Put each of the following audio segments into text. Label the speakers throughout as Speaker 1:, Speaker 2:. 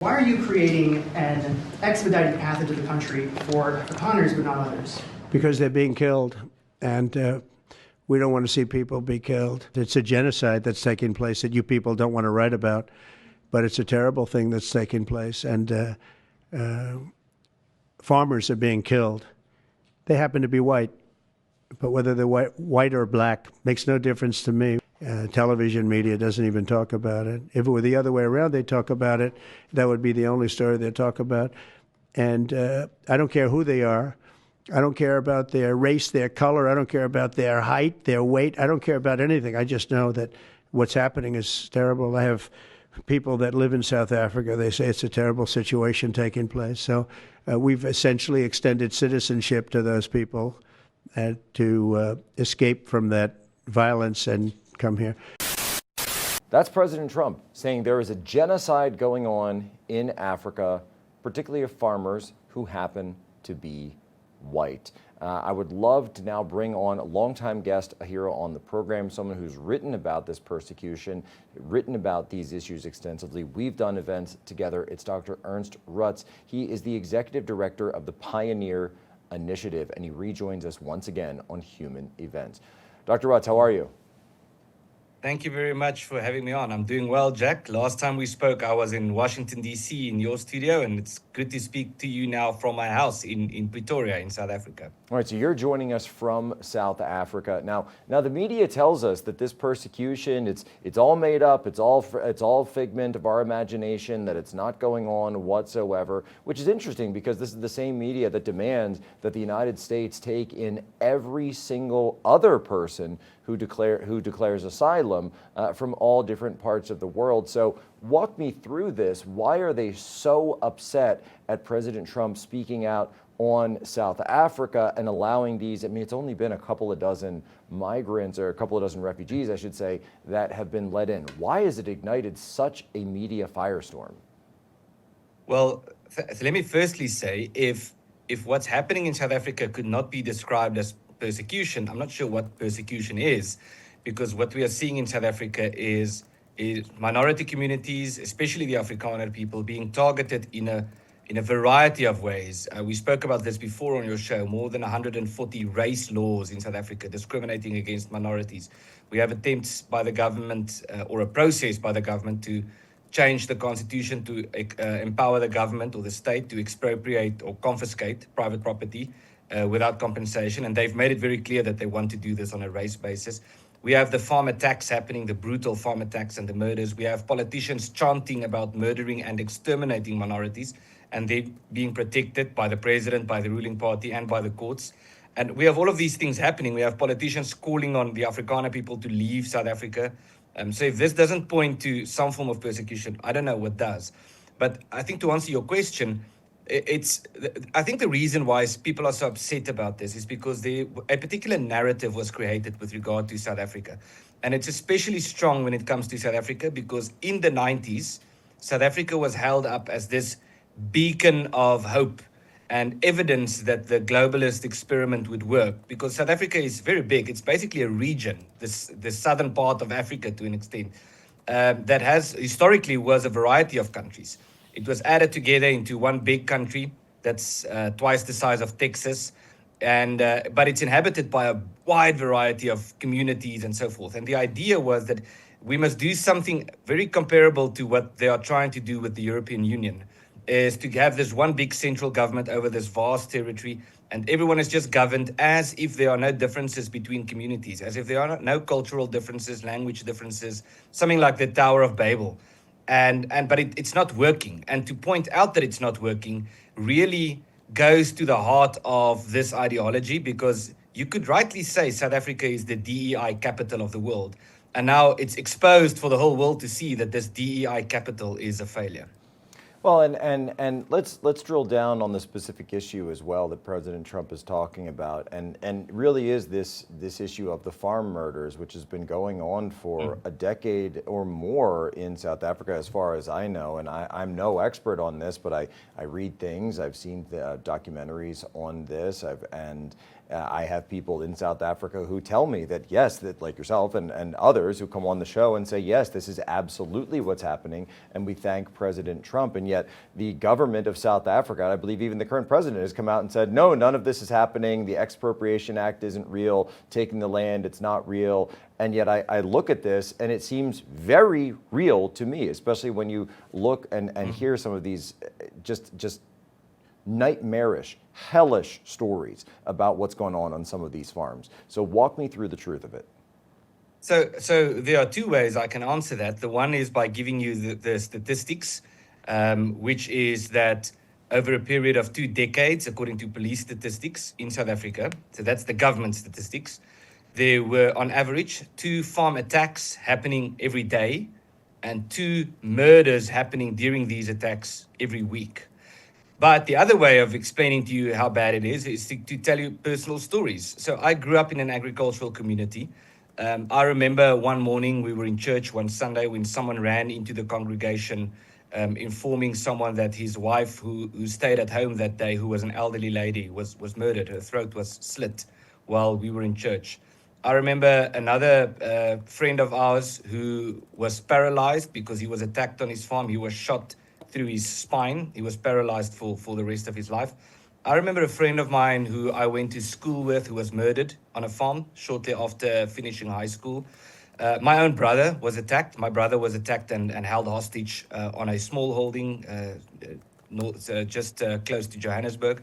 Speaker 1: Why are you creating an expedited path into the country for Afrikaners but not others?
Speaker 2: Because they're being killed, and we don't want to see people be killed. It's a genocide that's taking place that you people don't want to write about, but it's a terrible thing that's taking place, and farmers are being killed. They happen to be white, but whether they're white or black makes no difference to me. Television media doesn't even talk about it. If it were the other way around, they'd talk about it. That would be the only story they'd talk about. And I don't care who they are. I don't care about their race, their color. I don't care about their height, their weight. I don't care about anything. I just know that what's happening is terrible. I have people that live in South Africa. They say it's a terrible situation taking place. So we've essentially extended citizenship to those people to escape from that violence and come here.
Speaker 3: That's President Trump saying there is a genocide going on in Africa, particularly of farmers who happen to be white. I would love to now bring on a longtime guest here on the program, someone who's written about this persecution, written about these issues extensively. We've done events together. It's Dr. Ernst Rutz. He is the executive director of the Pioneer Initiative, and he rejoins us once again on Human Events. Dr. Rutz, how are you?
Speaker 4: Thank you very much for having me on. I'm doing well, Jack. Last time we spoke, I was in Washington, D.C. in your studio, and it's good to speak to you now from my house in Pretoria in South Africa.
Speaker 3: All right, so you're joining us from South Africa. Now the media tells us that this persecution, it's all made up, it's all figment of our imagination, that it's not going on whatsoever, which is interesting because this is the same media that demands that the United States take in every single other person who declares asylum from all different parts of the world. So walk me through this. Why are they so upset at President Trump speaking out on South Africa and allowing these? I mean, it's only been a couple of dozen migrants, or a couple of dozen refugees, I should say, that have been let in. Why has it ignited such a media firestorm?
Speaker 4: Well, let me firstly say, if what's happening in South Africa could not be described as persecution, I'm not sure what persecution is, because what we are seeing in South Africa is minority communities, especially the Afrikaner people, being targeted in a variety of ways. We spoke about this before on your show, more than 140 race laws in South Africa discriminating against minorities. We have attempts by the government or a process by the government to change the constitution to empower the government or the state to expropriate or confiscate private property without compensation. And they've made it very clear that they want to do this on a race basis. We have the farm attacks happening, the brutal farm attacks and the murders. We have politicians chanting about murdering and exterminating minorities, and they being protected by the president, by the ruling party, and by the courts. And we have all of these things happening. We have politicians calling on the Afrikaner people to leave South Africa. So if this doesn't point to some form of persecution, I don't know what does. But I think to answer your question, I think the reason why people are so upset about this is because a particular narrative was created with regard to South Africa. And it's especially strong when it comes to South Africa because in the 90s, South Africa was held up as this beacon of hope and evidence that the globalist experiment would work, because South Africa is very big. It's basically a region, the southern part of Africa to an extent, that has historically was a variety of countries. It was added together into one big country that's twice the size of Texas, but it's inhabited by a wide variety of communities and so forth. And the idea was that we must do something very comparable to what they are trying to do with the European Union, is to have this one big central government over this vast territory, and everyone is just governed as if there are no differences between communities, as if there are no cultural differences, language differences, something like the Tower of Babel. But it's not working. And to point out that it's not working really goes to the heart of this ideology, because you could rightly say South Africa is the DEI capital of the world. And now it's exposed for the whole world to see that this DEI capital is a failure.
Speaker 3: Well, and let's drill down on the specific issue as well that President Trump is talking about, and really is this issue of the farm murders, which has been going on for a decade or more in South Africa, as far as I know. And I'm no expert on this, but I read things. I've seen the documentaries on this, I have people in South Africa who tell me that, yes, that like yourself and others who come on the show and say, yes, this is absolutely what's happening, and we thank President Trump. And yet the government of South Africa, I believe even the current president, has come out and said, no, none of this is happening. The Expropriation Act isn't real. Taking the land, it's not real. And yet I look at this and it seems very real to me, especially when you look and hear some of these just nightmarish, hellish stories about what's going on some of these farms. So walk me through the truth of it.
Speaker 4: So there are two ways I can answer that. The one is by giving you the statistics, which is that over a period of 2 decades, according to police statistics in South Africa, so that's the government statistics, there were on average 2 farm attacks happening every day and 2 murders happening during these attacks every week. But the other way of explaining to you how bad it is to tell you personal stories. So I grew up in an agricultural community. I remember one morning we were in church one Sunday when someone ran into the congregation informing someone that his wife, who stayed at home that day, who was an elderly lady, was murdered. Her throat was slit while we were in church. I remember another friend of ours who was paralyzed because he was attacked on his farm. He was shot through his spine. He was paralyzed for the rest of his life. I remember a friend of mine who I went to school with who was murdered on a farm shortly after finishing high school. My own brother was attacked. My brother was attacked and held hostage on a small holding just close to Johannesburg.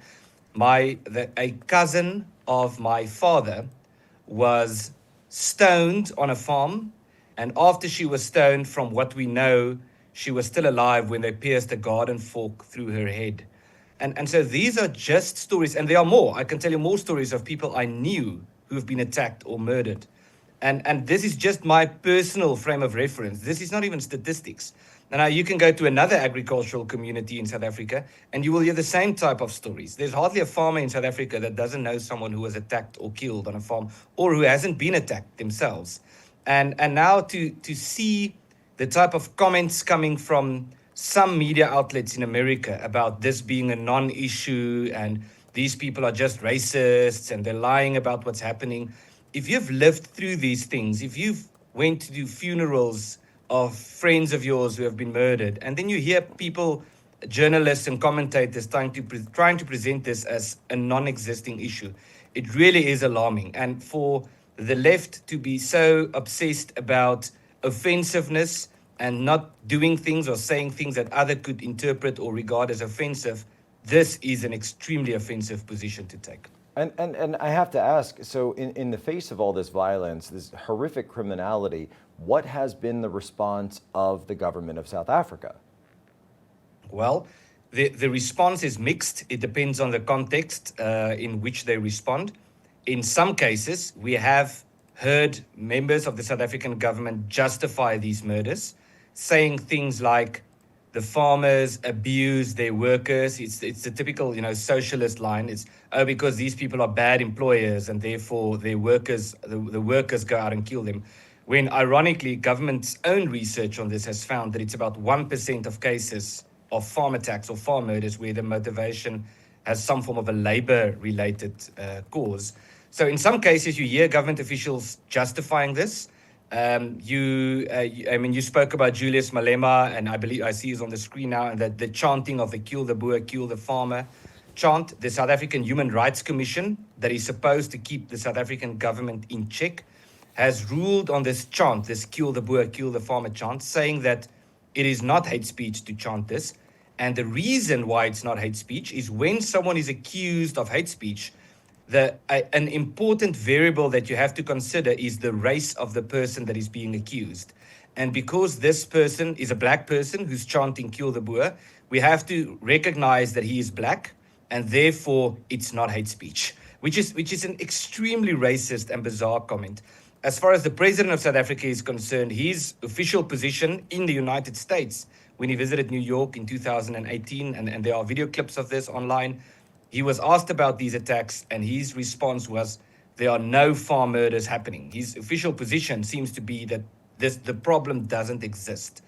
Speaker 4: A cousin of my father was stoned on a farm, and after she was stoned, from what we know, she was still alive when they pierced a garden fork through her head. And so these are just stories, and there are more. I can tell you more stories of people I knew who have been attacked or murdered. And this is just my personal frame of reference. This is not even statistics. Now, you can go to another agricultural community in South Africa, and you will hear the same type of stories. There's hardly a farmer in South Africa that doesn't know someone who was attacked or killed on a farm, or who hasn't been attacked themselves. And now to see the type of comments coming from some media outlets in America about this being a non-issue and these people are just racists and they're lying about what's happening. If you've lived through these things, if you've went to do funerals of friends of yours who have been murdered, and then you hear people, journalists and commentators trying to present this as a non-existing issue, it really is alarming. And for the left to be so obsessed about offensiveness and not doing things or saying things that others could interpret or regard as offensive, this is an extremely offensive position to take.
Speaker 3: And I have to ask, so in the face of all this violence, this horrific criminality, what has been the response of the government of South Africa?
Speaker 4: Well, the response is mixed. It depends on the context in which they respond. In some cases, we have heard members of the South African government justify these murders, saying things like the farmers abuse their workers. It's the typical, socialist line. It's, because these people are bad employers and therefore their workers, the workers go out and kill them. When ironically, government's own research on this has found that it's about 1% of cases of farm attacks or farm murders where the motivation has some form of a labor-related cause. So in some cases, you hear government officials justifying this. You spoke about Julius Malema, and I believe I see he's on the screen now, and that the chanting of the kill the boer, kill the farmer chant. The South African Human Rights Commission, that is supposed to keep the South African government in check, has ruled on this chant, this kill the boer, kill the farmer chant, saying that it is not hate speech to chant this. And the reason why it's not hate speech is when someone is accused of hate speech, an important variable that you have to consider is the race of the person that is being accused. And because this person is a black person who's chanting kill the boer, we have to recognize that he is black, and therefore it's not hate speech, which is an extremely racist and bizarre comment. As far as the president of South Africa is concerned, his official position in the United States, when he visited New York in 2018, and there are video clips of this online, he was asked about these attacks, and his response was, there are no farm murders happening. His official position seems to be that the problem doesn't exist.